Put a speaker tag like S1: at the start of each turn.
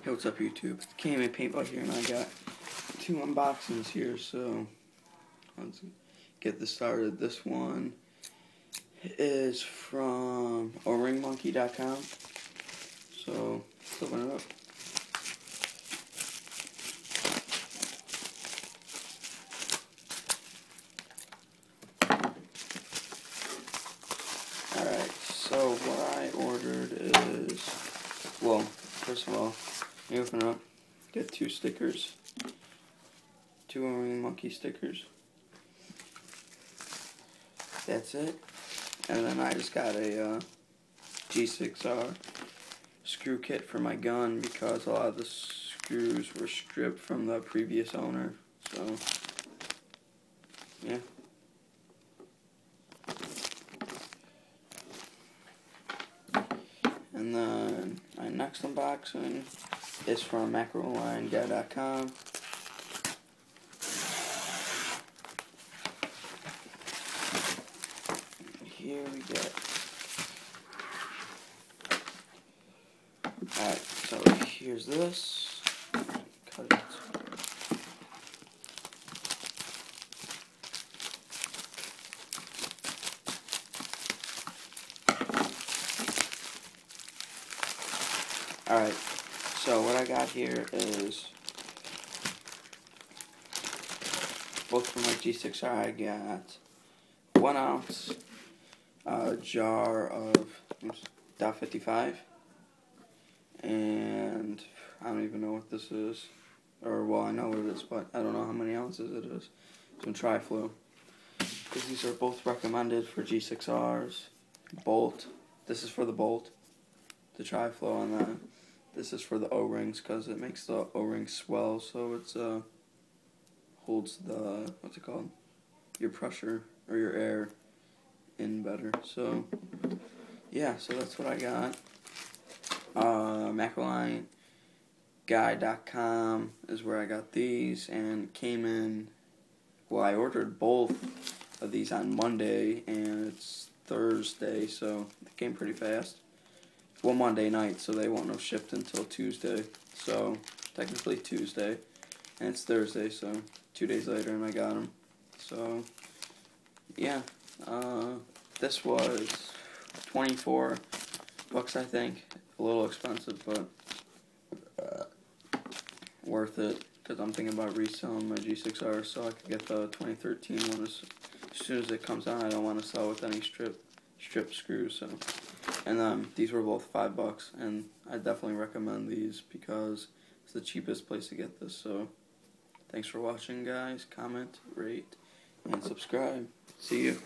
S1: Hey, what's up, YouTube? KMA Paintball here, and I got two unboxings here, so let's get this started. This one is from oringmonkey.com, so let's open it up. Alright, so what I ordered is, well, first of all, let me open it up. Get two stickers. Two O-Ring Monkey stickers. That's it. And then I just got a G6R screw kit for my gun because a lot of the screws were stripped from the previous owner. So, yeah. And then my next unboxing is from MacroLineGuy.com. Here we go. Alright, so here's this. Cut it. Alright, so what I got here is, both for my G6R, I got 1 ounce jar of .55, and I don't even know what this is, or well, I know what it is, but I don't know how many ounces it is. Some Tri-Flu, because these are both recommended for G6Rs. Bolt, this is for the bolt, the Tri-Flu, and then this is for the O-rings, because it makes the O-rings swell, so it's holds the, what's it called, your pressure, or your air in better. So, yeah, so that's what I got. MacroLineGuy.com is where I got these, and came in, well, I ordered both of these on Monday, and it's Thursday, so it came pretty fast. Well, Monday night, so they won't have shipped until Tuesday, so technically Tuesday, and it's Thursday, so 2 days later, and I got them. So, yeah, this was $24, I think. A little expensive, but worth it, because I'm thinking about reselling my G6R, so I could get the 2013 one as soon as it comes out. I don't want to sell with any strip screws, so. And these were both $5, and I definitely recommend these because it's the cheapest place to get this. So, thanks for watching, guys. Comment, rate, and subscribe. See you.